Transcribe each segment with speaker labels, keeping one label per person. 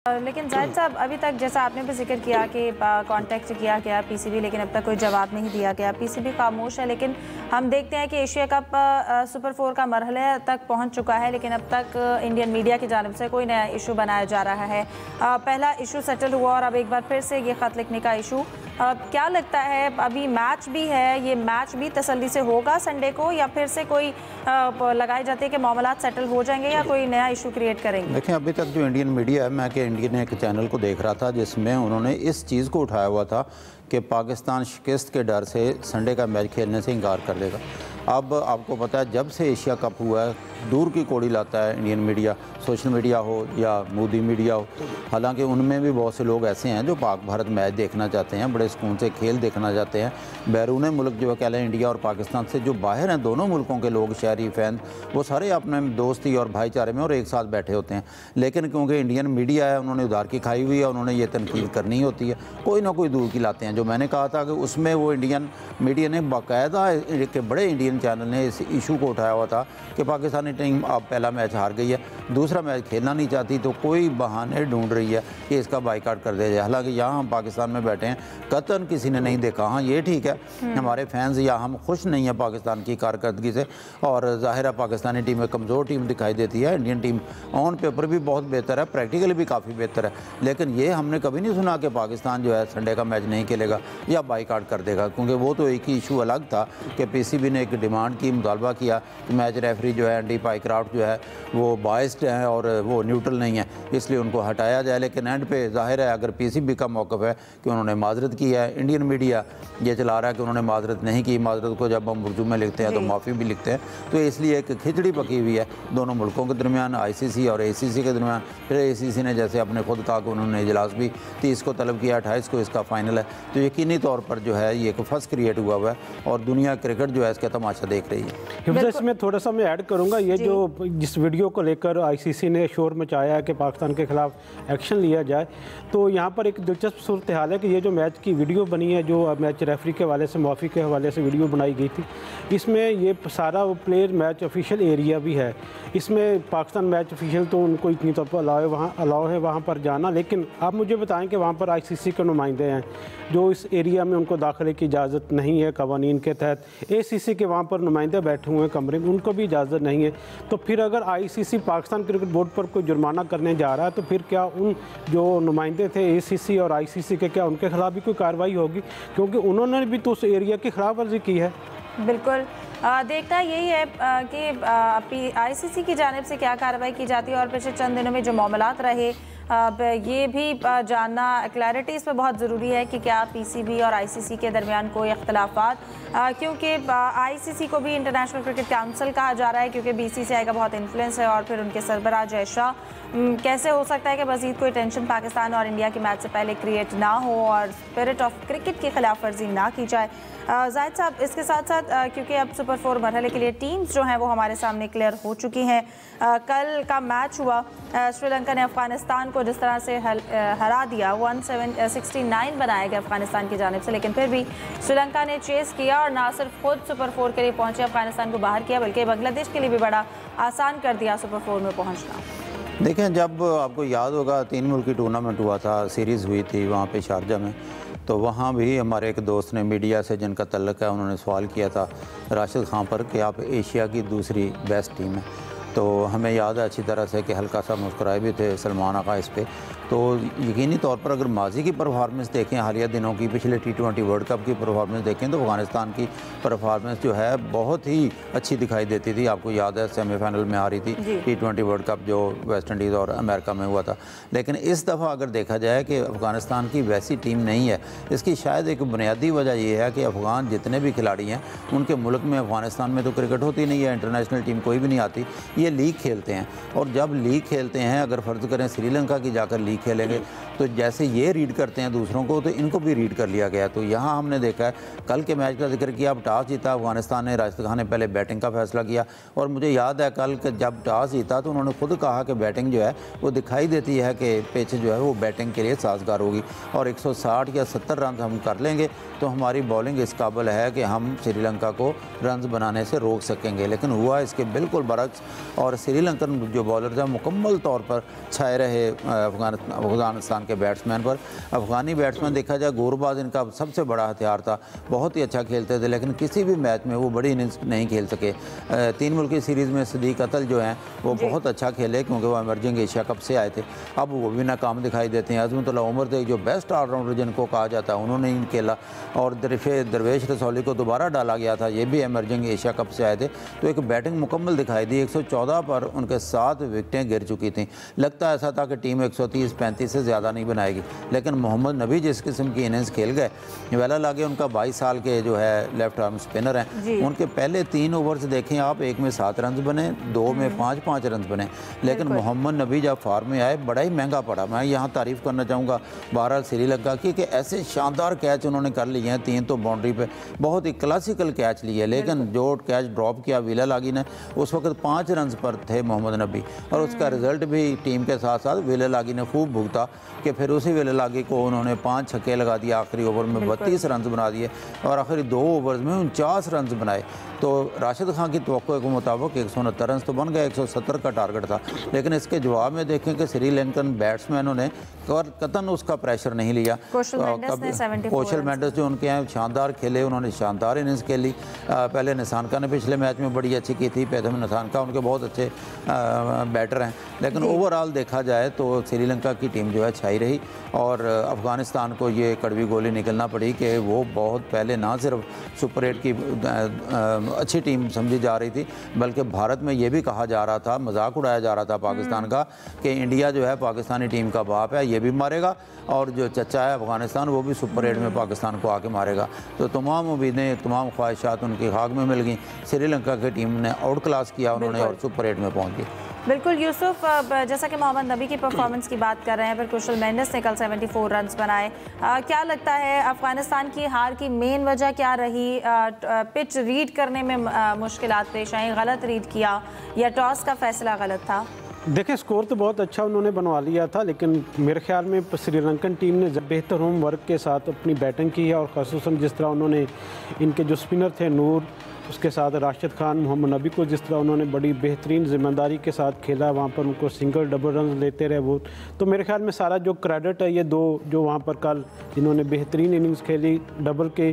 Speaker 1: लेकिन जाहिद साहब, अभी तक जैसा आपने भी जिक्र किया कि कांटेक्ट किया गया पीसीबी, लेकिन अब तक कोई जवाब नहीं दिया गया। पीसीबी खामोश है, लेकिन हम देखते हैं कि एशिया कप सुपर 4 का मरहले तक पहुंच चुका है, लेकिन अब तक इंडियन मीडिया की जानिब से कोई नया इशू बनाया जा रहा है। पहला इशू सेटल हुआ और अब एक बार फिर से ये ख़त लिखने का इशू। क्या लगता है, अभी मैच भी है, ये मैच भी तसल्ली से होगा संडे को, या फिर से कोई लगाई जाती है कि मामलात सेटल हो जाएंगे या कोई नया इशू क्रिएट करेंगे?
Speaker 2: देखें, अभी तक जो इंडियन मीडिया है, मैं कि इंडियन एक चैनल को देख रहा था जिसमें उन्होंने इस चीज़ को उठाया हुआ था कि पाकिस्तान शिकस्त के डर से संडे का मैच खेलने से इनकार कर देगा। अब आपको पता है, जब से एशिया कप हुआ है दूर की कोड़ी लाता है इंडियन मीडिया, सोशल मीडिया हो या मोदी मीडिया हो। हालांकि उनमें भी बहुत से लोग ऐसे हैं जो पाक भारत मैच देखना चाहते हैं, बड़े सुकून से खेल देखना चाहते हैं। बैरून मुल्क जो कह लें, इंडिया और पाकिस्तान से जो बाहर हैं, दोनों मुल्कों के लोग, शहरी फैन, वो सारे अपने दोस्ती और भाईचारे में और एक साथ बैठे होते हैं। लेकिन क्योंकि इंडियन मीडिया है, उन्होंने उधार की खाई हुई है, उन्होंने ये तनकीद करनी होती है, कोई ना कोई दूर की लाते हैं। जो मैंने कहा था कि उसमें वो इंडियन मीडिया ने बाकायदा के बड़े इंडियन चैनल ने इस इशू को उठाया हुआ था कि पाकिस्तानी टीम अब पहला मैच हार गई है, दूसरा मैच खेलना नहीं चाहती, तो कोई बहाने ढूंढ रही है कि इसका बाइकाट कर दिया जाए। हालांकि यहाँ हम पाकिस्तान में बैठे हैं, कतन किसी ने नहीं देखा। हाँ, ये ठीक है, हमारे फैंस या हम खुश नहीं हैं पाकिस्तान की कारकर्दगी से, और ज़ाहिर है पाकिस्तानी टीम में कमज़ोर टीम दिखाई देती है। इंडियन टीम ऑन पेपर भी बहुत बेहतर है, प्रैक्टिकली भी काफ़ी बेहतर है, लेकिन ये हमने कभी नहीं सुना कि पाकिस्तान जो है संडे का मैच नहीं खेलेगा या बाइकाट कर देगा। क्योंकि वो तो एक ही इशू अलग था कि पीसीबी ने एक डिमांड की, मुतालबा किया कि मैच रेफरी जो है एंडी पाइक्राफ्ट जो है वो बाइस्ड हैं और वो न्यूट्रल नहीं है, इसलिए उनको हटाया जाए। लेकिन एंड पे जाहिर है अगर पीसीबी का मौक़िफ़ है कि उन्होंने माजरत की है, इंडियन मीडिया ये चला रहा है कि उन्होंने माजरत नहीं की। माजरत को जब हम उर्दू में लिखते हैं तो माफ़ी भी लिखते हैं, तो इसलिए एक खिचड़ी पकी हुई है दोनों मुल्कों के दरमियान, आईसीसी और एसीसी के दरमियान। फिर एसीसी ने जैसे अपने खुद कहा कि उन्होंने इजलास भी 30 को तलब किया, 28 को इसका फाइनल है, तो यकीनी तौर पर जो है ये एक फर्स्ट क्रिएट हुआ हुआ है और दुनिया क्रिकेट जो है इसका तमाशा देख रही है।
Speaker 3: इसमें थोड़ा सा मैं ऐड करूंगा, ये जो जिस वीडियो को लेकर आईसीसी ने शोर मचाया है कि पाकिस्तान के खिलाफ एक्शन लिया जाए, तो यहाँ पर एक दिलचस्प सूरत हाल है कि ये जो मैच की वीडियो बनी है, जो मैच रेफरी के हवाले से, माफ़ी के हवाले से वीडियो बनाई गई थी, इसमें ये सारा प्लेयर मैच ऑफिशियल एरिया भी है। इसमें पाकिस्तान मैच ऑफिशियल तो उनको इतनी तौर पर अलाउ है वहाँ पर जाना, लेकिन आप मुझे बताएं कि वहाँ पर आईसीसी के नुमाइंदे हैं जो इस एरिया में उनको दाखिले की इजाज़त नहीं है कवानीन के तहत। एसीसी के वहाँ पर नुमाइंदे बैठे हुए हैं कमरे में, उनको भी इजाज़त नहीं है। तो फिर अगर आईसीसी पाकिस्तान क्रिकेट बोर्ड पर कोई जुर्माना करने जा रहा है, तो फिर क्या उन जो नुमाइंदे थे एसीसी और आईसीसी के, क्या उनके खिलाफ भी कोई कार्रवाई होगी? क्योंकि उन्होंने भी तो उस एरिया की खिलाफ वर्जी की है।
Speaker 1: बिल्कुल, देखना यही है कि आईसीसी की जानिब से क्या कार्रवाई की जाती है, और पिछले चंद दिनों में जो मामलात रहे, ये भी जानना, क्लैरिटी इस पर बहुत ज़रूरी है कि क्या पीसीबी और आईसीसी के दरमियान कोई इख्तलाफात, क्योंकि आईसीसी को भी इंटरनेशनल क्रिकेट काउंसिल कहा जा रहा है, क्योंकि बीसीसीआई का बहुत इन्फ्लुएंस है, और फिर उनके सरबराह जय शाह। कैसे हो सकता है कि मज़ीद कोई टेंशन पाकिस्तान और इंडिया के मैच से पहले क्रिएट ना हो और स्पिरिट ऑफ क्रिकेट की खिलाफ वर्जी ना की जाए? जाहिद साहब, इसके साथ साथ क्योंकि अब सुपर 4 मरहले के लिए टीम्स जो हैं वो हमारे सामने क्लियर हो चुकी हैं। कल का मैच हुआ, श्रीलंका ने अफगानिस्तान को जिस तरह से हरा दिया, 169 बनाया गया अफगानिस्तान की जानिब से, लेकिन फिर भी श्रीलंका ने चेस किया और ना सिर्फ खुद सुपर 4 के लिए पहुंचे, अफगानिस्तान को बाहर किया, बल्कि बांग्लादेश के लिए भी बड़ा आसान कर दिया सुपर 4 में पहुंचना।
Speaker 2: देखें, जब आपको याद होगा 3 मुल्की टूर्नामेंट हुआ था, सीरीज़ हुई थी वहाँ पे शारजा में, तो वहाँ भी हमारे एक दोस्त ने मीडिया से जिनका तल्लुक़ है, उन्होंने सवाल किया था राशिद खान पर कि आप एशिया की दूसरी बेस्ट टीम है। तो हमें याद है अच्छी तरह से कि हल्का सा मुस्कुराए भी थे सलमान आका इस पर। तो यकीनी तौर पर अगर माजी की परफॉर्मेंस देखें, हालिया दिनों की, पिछले T20 वर्ल्ड कप की परफॉर्मेंस देखें, तो अफगानिस्तान की परफॉर्मेंस जो है बहुत ही अच्छी दिखाई देती थी। आपको याद है सेमीफाइनल में आ रही थी T20 वर्ल्ड कप जो वेस्ट इंडीज़ और अमेरिका में हुआ था। लेकिन इस दफ़ा अगर देखा जाए कि अफ़गानिस्तान की वैसी टीम नहीं है, इसकी शायद एक बुनियादी वजह यह है कि अफ़गान जितने भी खिलाड़ी हैं उनके मुल्क में, अफ़गानिस्तान में तो क्रिकेट होती नहीं है, इंटरनेशनल टीम कोई भी नहीं आती, ये लीग खेलते हैं। और जब लीग खेलते हैं, अगर फ़र्ज़ करें श्रीलंका की जाकर लीग खेलेंगे तो जैसे ये रीड करते हैं दूसरों को, तो इनको भी रीड कर लिया गया। तो यहाँ हमने देखा है, कल के मैच का जिक्र किया, अब टॉस जीता अफगानिस्तान ने, राशिद खान ने पहले बैटिंग का फैसला किया। और मुझे याद है कल जब टॉस जीता तो उन्होंने खुद कहा कि बैटिंग जो है वो दिखाई देती है कि पिच जो है वो बैटिंग के लिए साजगार होगी, और 160 या 70 रन हम कर लेंगे तो हमारी बॉलिंग इस काबिल है कि हम श्रीलंका को रन बनाने से रोक सकेंगे। लेकिन हुआ इसके बिल्कुल बरक्स, और श्रीलंकन जो बॉलर थे मुकम्मल तौर पर छाए रहे अफगानिस्तान के बैट्समैन पर। अफगानी बैट्समैन देखा जाए गोरबाज इनका सबसे बड़ा हथियार था, बहुत ही अच्छा खेलते थे, लेकिन किसी भी मैच में वो बड़ी इनिंग्स नहीं खेल सके। 3 मुल्की सीरीज़ में सदीक अतल जो हैं वो बहुत अच्छा खेले, क्योंकि वो इमर्जिंग एशिया कप से आए थे। अब वो भी नाकाम दिखाई देते हैं। अज़मतुल्लाह उमर थे जो बेस्ट ऑलराउंडर जिनको कहा जाता है, उन्होंने नहीं खेला, और दरवेश रसौली को दोबारा डाला गया था, ये भी इमर्जिंग एशिया कप से आए थे। तो एक बैटिंग मुकम्मल दिखाई दी। 114 पर उनके 7 विकेटें गिर चुकी थी। लगता ऐसा था कि टीम 130-35 से ज़्यादा नहीं बनाएगी, लेकिन मोहम्मद नबी जिस किस्म की इनिंग्स खेल गए, वेला लागे उनका 22 साल के जो है लेफ्ट आर्म स्पिनर हैं, उनके पहले 3 ओवर्स देखें आप, एक में 7 रन बने, 2 में 5-5 रन बने। लेकिन मोहम्मद नबी जब फार्म में आए बड़ा ही महंगा पड़ा। मैं यहाँ तारीफ़ करना चाहूँगा बहरहाल श्रीलंका की, कि ऐसे शानदार कैच उन्होंने कर लिए हैं, 3 तो बाउंड्री पे बहुत ही क्लासिकल कैच लिए। लेकिन जो कैच ड्रॉप किया विला लागी ने, उस वक्त 5 रन पर थे मोहम्मद नबी, और उसका रिजल्ट भी टीम के साथ साथ विला लागी ने खूब भुगता, कि फिर उसी विला लागी को उन्होंने 5 छक्के लगा दिए, आखिरी ओवर में 32 रन बना दिए, और आखिरी 2 ओवर्स में 49 रन बनाए। तो राशिद खान की तवक्को के मुताबिक 169 रन तो बन गए, 170 का टारगेट था। लेकिन इसके जवाब में देखें कि श्रीलंकन बैट्समैनों ने कतन उसका प्रेशर नहीं लिया। कौशल मेंडिस जो उनके हैं शानदार खेले, उन्होंने शानदार इनिंग्स खेली। पहले निशानका ने पिछले मैच में बड़ी अच्छी की थी, पैथम निशानका उनके बहुत अच्छे बैटर हैं। लेकिन ओवरऑल देखा जाए तो श्रीलंका की टीम जो है छाई रही, और अफ़गानिस्तान को ये कड़वी गोली निकलना पड़ी कि वो बहुत पहले ना सिर्फ सुपर 8 की अच्छी टीम समझी जा रही थी, बल्कि भारत में ये भी कहा जा रहा था, मजाक उड़ाया जा रहा था पाकिस्तान का, कि इंडिया जो है पाकिस्तानी टीम का बाप है, ये भी मारेगा, और जो चचा है अफ़गानिस्तान वो भी सुपर 8 में पाकिस्तान को आके मारेगा। तो तमाम उम्मीदें, तमाम ख्वाहिशात उनकी खाक में मिल गई। श्रीलंका की टीम ने आउट क्लास किया उन्होंने, और सुपर 8 में पहुँच गई।
Speaker 1: बिल्कुल यूसुफ, जैसा कि मोहम्मद नबी की परफॉर्मेंस की बात कर रहे हैं, फिर कुशल मेंडिस ने कल 74 रन बनाए। क्या लगता है अफगानिस्तान की हार की मेन वजह क्या रही? पिच रीड करने में मुश्किलात पेश आई, गलत रीड किया, या टॉस का फैसला गलत था?
Speaker 3: देखिए, स्कोर तो बहुत अच्छा उन्होंने बनवा लिया था, लेकिन मेरे ख्याल में श्रीलंकन टीम ने बेहतर होम वर्क के साथ अपनी बैटिंग की है, और ख़ासतौन जिस तरह उन्होंने इनके जो स्पिनर थे नूर, उसके साथ राशिद खान, मोहम्मद नबी को जिस तरह उन्होंने बड़ी बेहतरीन ज़िम्मेदारी के साथ खेला, वहाँ पर उनको सिंगल डबल रन लेते रहे वो। तो मेरे ख्याल में सारा जो क्रेडिट है ये 2 जो वहाँ पर कल जिन्होंने बेहतरीन इनिंग्स खेली, डबल के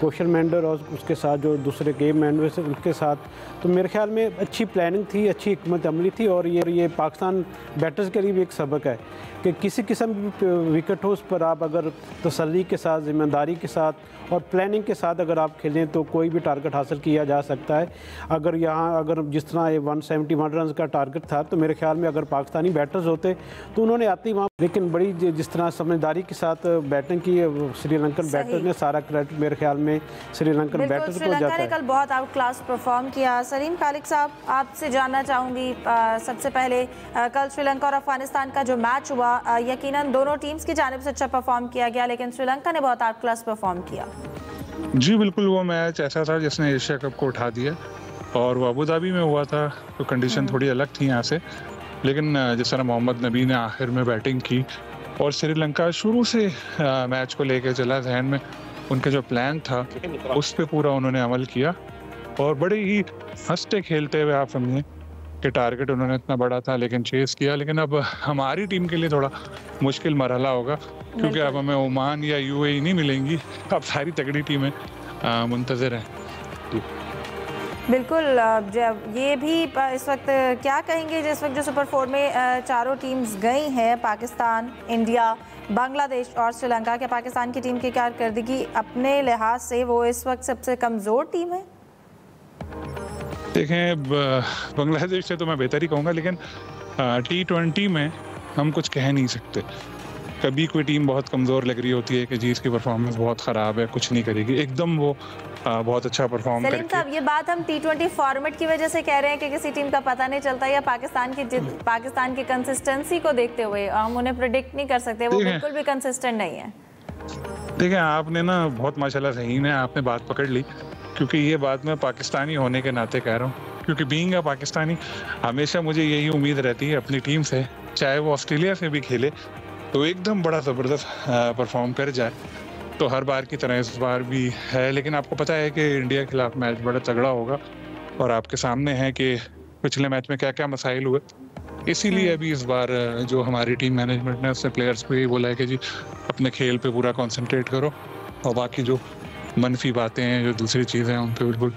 Speaker 3: कौशल मेंडिस और उसके साथ जो दूसरे गेम मेंडिस उनके साथ, तो मेरे ख्याल में अच्छी प्लानिंग थी, अच्छी हिकमत अमली थी। और ये पाकिस्तान बैटर्स के लिए भी एक सबक है कि किसी किस्म की विकेट हो उस पर आप अगर तसल्ली के साथ, ज़िम्मेदारी के साथ और प्लानिंग के साथ अगर आप खेलें तो कोई भी टारगेट हासिल किया जा सकता है। अगर जिस तरह ये 171 रन का टारगेट था, तो मेरे ख्याल में अगर पाकिस्तानी बैटर्स होते तो उन्होंने आती वहाँ, लेकिन बड़ी जिस तरह समझदारी के साथ बैटिंग की श्रीलंकन बैटर ने, सारा क्रेडिट मेरे ख्याल में श्रीलंकन बैटर्स को जाता है।
Speaker 1: कल बहुत आउट क्लास परफॉर्म किया। सलीम खालिक साहब, आपसे जानना चाहूँगी सबसे पहले, कल श्रीलंका और अफगानिस्तान का जो मैच हुआ, यकीनन दोनों टीम्स की जानिब से अच्छा परफॉर्म किया गया, लेकिन श्रीलंका ने बहुत आउट क्लास परफॉर्म किया।
Speaker 4: जी बिल्कुल, वो मैच ऐसा था जिसने एशिया कप को उठा दिया, और वो अबू धाबी में हुआ था, तो कंडीशन थोड़ी अलग थी यहाँ से। लेकिन जिस तरह मोहम्मद नबी ने आखिर में बैटिंग की, और श्रीलंका शुरू से मैच को लेकर चला, जहन में उनका जो प्लान था उस पर पूरा उन्होंने अमल किया, और बड़े ही हंसते खेलते हुए आप समझें कि टारगेट उन्होंने इतना बड़ा था लेकिन चेस किया। लेकिन अब हमारी टीम के लिए थोड़ा मुश्किल मरहला होगा, क्योंकि अब हमें ओमान या यूएई नहीं मिलेंगी, अब सारी तगड़ी टीमें मुंतज़िर हैं।
Speaker 1: बिल्कुल, ये भी इस वक्त क्या कहेंगे, जिस वक्त जो सुपर 4 में चारों टीम्स गई हैं, पाकिस्तान, इंडिया, बांग्लादेश और श्रीलंका, क्या पाकिस्तान की टीम की कारकर्दगी अपने लिहाज से वो इस वक्त सबसे कमज़ोर टीम है?
Speaker 4: देखें, बांग्लादेश से तो मैं बेहतर ही कहूँगा, लेकिन T20 में हम कुछ कह नहीं सकते, कभी कोई टीम बहुत कमज़ोर लग रही होती है कि जी इसकी परफॉर्मेंस बहुत ख़राब है, कुछ नहीं करेगी, एकदम वो बहुत अच्छा परफॉर्म
Speaker 1: सलीम साहब, ये बात हम T20 फॉर्मेट की वजह से कह रहे हैं कि किसी टीम का पता नहीं चलता, या पाकिस्तान की कंसिस्टेंसी को देखते हुए हम उन्हें प्रेडिक्ट नहीं कर सकते, वो बिल्कुल भी कंसिस्टेंट नहीं है?
Speaker 4: देखिए, आपने ना बहुत माशाल्लाह सही ने आपने बात पकड़ ली, क्योंकि ये बात मैं पाकिस्तानी होने के नाते कह रहा हूँ, क्योंकि बीइंग अ पाकिस्तानी हमेशा मुझे यही उम्मीद रहती है अपनी टीम से, चाहे वो ऑस्ट्रेलिया से भी खेले तो एकदम बड़ा ज़बरदस्त परफॉर्म कर जाए। तो हर बार की तरह इस बार भी है, लेकिन आपको पता है कि इंडिया के खिलाफ मैच बड़ा तगड़ा होगा और आपके सामने है कि पिछले मैच में क्या क्या मसाइल हुए। इसीलिए अभी इस बार जो हमारी टीम मैनेजमेंट ने उसने प्लेयर्स को यही बोला है कि जी अपने खेल पे पूरा कंसंट्रेट करो और बाकी जो मनफी बातें हैं, जो दूसरी चीज़ें हैं, उन पर बिल्कुल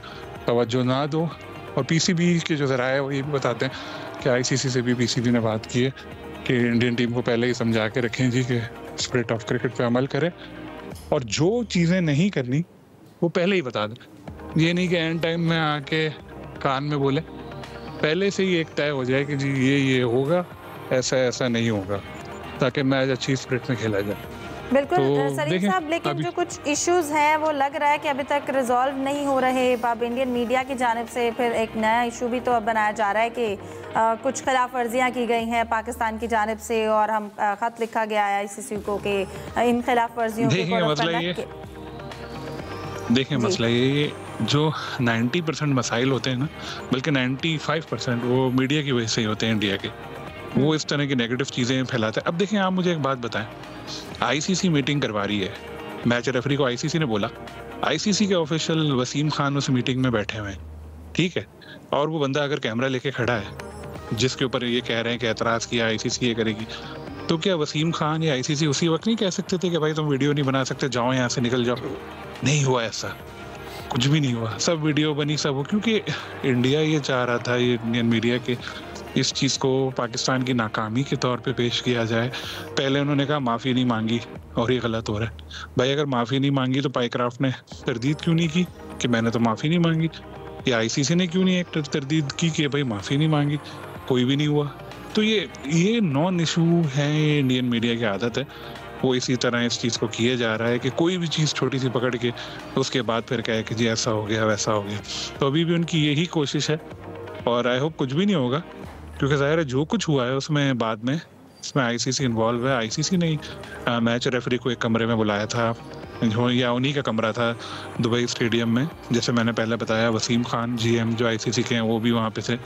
Speaker 4: तवज्जो ना दो। और पीसीबी के जो ज़राए वो ये भी बताते हैं कि आईसीसी से भी पीसीबी ने बात की है कि इंडियन टीम को पहले ही समझा के रखें जी कि स्पिरिट ऑफ क्रिकेट पे अमल करें और जो चीज़ें नहीं करनी वो पहले ही बता दें। ये नहीं कि एंड टाइम में आके कान में बोले, पहले से ही एक तय हो जाए कि जी ये होगा, ऐसा ऐसा नहीं होगा, ताकि मैच अच्छी स्पिरिट में खेला जाए।
Speaker 1: बिल्कुल सलीम साहब, लेकिन जो कुछ इश्यूज हैं वो लग रहा है कि अभी तक रिजॉल्व नहीं हो रहे। अब इंडियन मीडिया की जानिब से फिर एक नया इशू भी तो अब बनाया जा रहा है कि कुछ खिलाफ वर्जियाँ की गई हैं पाकिस्तान की जानिब से, और हम ख़त लिखा गया है आईसीसी को कि इन खिलाफ वर्जियों
Speaker 4: देखिए मसला ये जो 90% मसाइल होते हैं ना, बल्कि 95% वो मीडिया की वजह से ही होते हैं इंडिया के, वो इस तरह की नेगेटिव चीज़ें फैलाते हैं। अब देखें, आप मुझे एक बात बताएं, आईसीसी मीटिंग करवा रही है, मैच रेफरी को आईसीसी ने बोला, आईसीसी के ऑफिशियल वसीम खान उस मीटिंग में बैठे हुए हैं, ठीक है, और वो बंदा अगर कैमरा लेके खड़ा है जिसके ऊपर ये कह रहे हैं कि एतराज़ किया आईसीसी ये करेगी, तो क्या वसीम खान या आईसीसी उसी वक्त नहीं कह सकते थे कि भाई तुम वीडियो नहीं बना सकते, जाओ यहाँ से निकल जाओ? नहीं हुआ ऐसा, कुछ भी नहीं हुआ, सब वीडियो बनी सब, क्योंकि इंडिया ये चाह रहा था, ये इंडियन मीडिया के इस चीज़ को पाकिस्तान की नाकामी के तौर पे पेश किया जाए। पहले उन्होंने कहा माफ़ी नहीं मांगी और ये गलत हो रहा है। भाई अगर माफ़ी नहीं मांगी तो पाइक्राफ्ट ने तरदीद क्यों नहीं की कि मैंने तो माफ़ी नहीं मांगी, या आईसीसी ने क्यों नहीं एक तरदीद की कि भाई माफ़ी नहीं मांगी, कोई भी नहीं हुआ। तो ये नॉन इशू है, इंडियन मीडिया की आदत है, वो इसी तरह इस चीज़ को किया जा रहा है कि कोई भी चीज़ छोटी सी पकड़ के उसके बाद फिर कहे कि जी ऐसा हो गया वैसा हो गया। तो अभी भी उनकी यही कोशिश है और आई होप कुछ भी नहीं होगा, क्योंकि ज़ाहिर है जो कुछ हुआ है उसमें बाद में इसमें आईसीसी इन्वॉल्व है। आईसीसी ने मैच रेफरी को एक कमरे में बुलाया था, या उन्हीं का कमरा था दुबई स्टेडियम में, जैसे मैंने पहले बताया। वसीम खान जीएम जो आईसीसी के हैं वो भी वहाँ पे थे,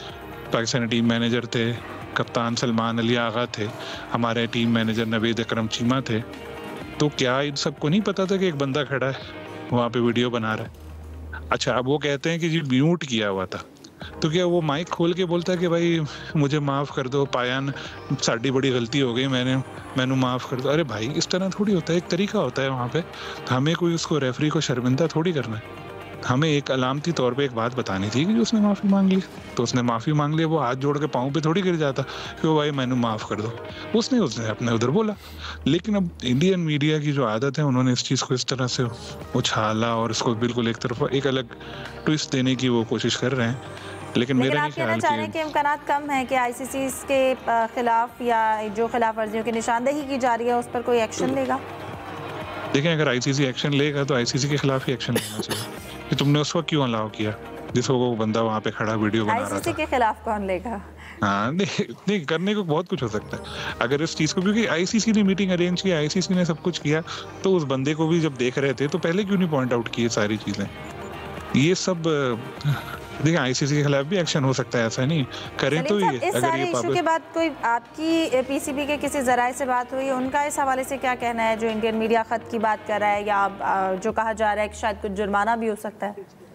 Speaker 4: पाकिस्तानी टीम मैनेजर थे, कप्तान सलमान अली आगा थे, हमारे टीम मैनेजर नवीद अकरम चीमा थे। तो क्या इन सबको नहीं पता था कि एक बंदा खड़ा है वहाँ पे वीडियो बना रहा है? अच्छा, अब वो कहते हैं कि जी म्यूट किया हुआ था, तो क्या वो माइक खोल के बोलता है कि भाई मुझे माफ़ कर दो पायन, साड़ी बड़ी गलती हो गई, मैंने माफ़ कर दो? अरे भाई इस तरह थोड़ी होता है, एक तरीका होता है वहाँ पे। हमें कोई उसको रेफरी को शर्मिंदा थोड़ी करना है, हमें एक अलामती तौर पे एक बात बतानी थी कि उसने माफ़ी मांग ली, तो उसने माफ़ी मांग ली। वो हाथ जोड़ के पाँव पे थोड़ी गिर जाता कि वो भाई मैंने माफ़ कर दो, उसने अपने उधर बोला। लेकिन अब इंडियन मीडिया की जो आदत है, उन्होंने इस चीज़ को इस तरह से उछाला और इसको बिल्कुल एक तरफ एक अलग ट्विस्ट देने की वो कोशिश कर रहे हैं। लेकिन मेरा
Speaker 1: आप कहना चाह रहे हैं कि इम्कानात कम है कि आईसीसी इसके खिलाफ या जो खिलाफ वर्जियों की निशानदेही की जा रही है उस पर कोई एक्शन लेगा?
Speaker 4: देखें, अगर आईसीसी एक्शन लेगा तो आईसीसी के खिलाफ ही एक्शन लेना चाहिए कि तुमने उस वक्त क्यों अलाउ किया जिस वो बंदा वहाँ पे खड़ा वीडियो बना रहा था।
Speaker 1: आईसीसी के खिलाफ कौन लेगा?
Speaker 4: हाँ, नहीं करने को बहुत कुछ हो सकता है अगर इस चीज़ को, क्योंकि आईसीसी ने मीटिंग अरेंज की, आईसीसी ने सब कुछ किया, तो उस बंदे को भी जब देख रहे थे तो पहले क्यों नहीं पॉइंट आउट किए सारी चीज़ें? ये सब देखिए, आईसीसी के खिलाफ भी एक्शन हो सकता है, ऐसा नहीं करें तो ये।
Speaker 1: इस सारे इशू के बाद कोई आपकी पीसीबी के किसी जराये से बात हुई, उनका इस हवाले से क्या कहना है? जो इंडियन मीडिया खत की बात कर रहा है, या जो कहा जा रहा है कि शायद कुछ जुर्माना भी हो सकता है?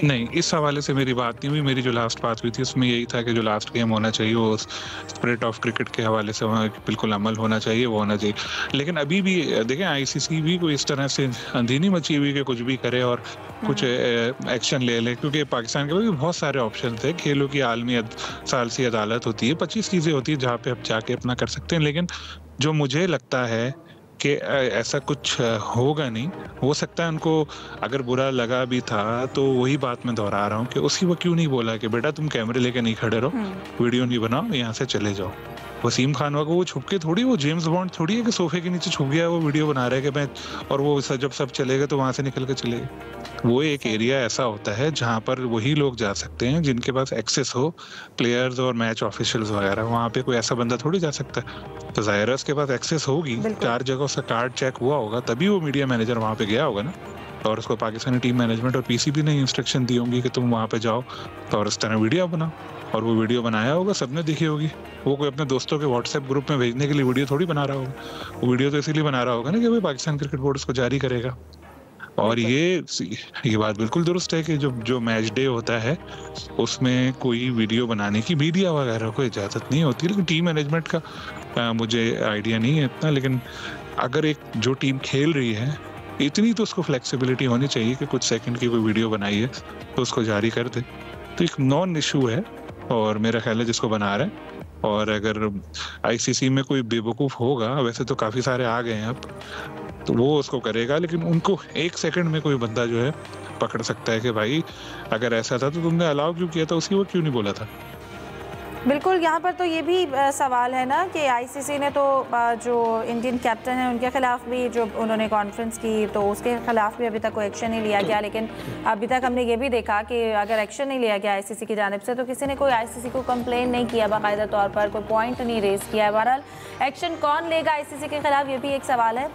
Speaker 4: नहीं, इस हवाले से मेरी बात नहीं हुई। मेरी जो लास्ट बात हुई थी उसमें यही था कि जो लास्ट गेम होना चाहिए वो स्पिरिट ऑफ क्रिकेट के हवाले से बिल्कुल अमल होना चाहिए, वो होना चाहिए। लेकिन अभी भी देखें, आईसीसी भी कोई इस तरह से अंधी नहीं मची हुई कि कुछ भी करे और कुछ एक्शन ले ले, क्योंकि पाकिस्तान के भी बहुत सारे ऑप्शन थे। खेलों की आलमी सालसी अदालत होती है, 25 चीज़ें होती है जहाँ पे आप जाके अपना कर सकते हैं। लेकिन जो मुझे लगता है कि ऐसा कुछ होगा नहीं, हो सकता है उनको अगर बुरा लगा भी था तो वही बात मैं दोहरा रहा हूँ कि उसी वो क्यों नहीं बोला कि बेटा तुम कैमरे लेके नहीं खड़े रहो, वीडियो नहीं बनाओ, यहाँ से चले जाओ। वसीम खानवा को वो छुप के थोड़ी, वो जेम्स बॉन्ड थोड़ी है कि सोफे के नीचे छुप गया वो वीडियो बना रहा है कि मैं, और वो जब सब चलेगा तो वहां से निकल के चलेगा। वो एक एरिया ऐसा होता है जहां पर वही लोग जा सकते हैं जिनके पास एक्सेस हो, प्लेयर्स और मैच ऑफिशियल्स वगैरह। वहां पे कोई ऐसा बंदा थोड़ी जा सकता है। तो जाहिर है उसके पास एक्सेस होगी, 4 जगह उसका कार्ड चेक हुआ होगा, तभी वो मीडिया मैनेजर वहां पे गया होगा ना। और उसको पाकिस्तानी टीम मैनेजमेंट और पीसीबी ने इंस्ट्रक्शन दी होंगी कि तुम वहां पे जाओ और इस तरह वीडियो बनाओ। और वो वीडियो बनाया होगा, सबने देखी होगी। वो कोई अपने दोस्तों के व्हाट्सएप ग्रुप में भेजने के लिए वीडियो थोड़ी बना रहा होगा। वो वीडियो तो इसीलिए बना रहा होगा ना कि भाई पाकिस्तान क्रिकेट बोर्ड उसको जारी करेगा। और ये बात बिल्कुल दुरुस्त है कि जो मैच डे होता है उसमें कोई वीडियो बनाने की मीडिया वगैरह को इजाज़त नहीं होती। लेकिन टीम मैनेजमेंट का मुझे आइडिया नहीं है इतना। लेकिन अगर एक जो टीम खेल रही है, इतनी तो उसको फ्लेक्सिबिलिटी होनी चाहिए कि कुछ सेकंड की कोई वीडियो बनाई है तो उसको जारी कर दे। तो एक नॉन इशू है और मेरा ख्याल है जिसको बना रहा है। और अगर आईसीसी में कोई बेवकूफ़ होगा, वैसे तो काफ़ी सारे आ गए हैं अब, तो वो उसको करेगा। लेकिन उनको 1 सेकंड में कोई बंदा जो है पकड़ सकता है कि भाई अगर ऐसा था तो तुमने अलाउ क्यों किया था, उसकी वो क्यों नहीं बोला था।
Speaker 1: बिल्कुल, यहाँ पर तो ये भी सवाल है ना कि आईसीसी ने तो जो इंडियन कैप्टन है उनके खिलाफ भी जो उन्होंने कॉन्फ्रेंस की तो उसके खिलाफ भी अभी तक कोई एक्शन नहीं लिया गया। लेकिन अभी तक हमने ये भी देखा कि अगर एक्शन नहीं लिया गया आईसीसी की जानिब से तो किसी ने कोई आईसीसी को कंप्लेन नहीं किया बाकायदा तौर पर, कोई पॉइंट नहीं रेज किया है। बहरहाल एक्शन कौन लेगा आईसीसी के खिलाफ, ये भी एक सवाल है।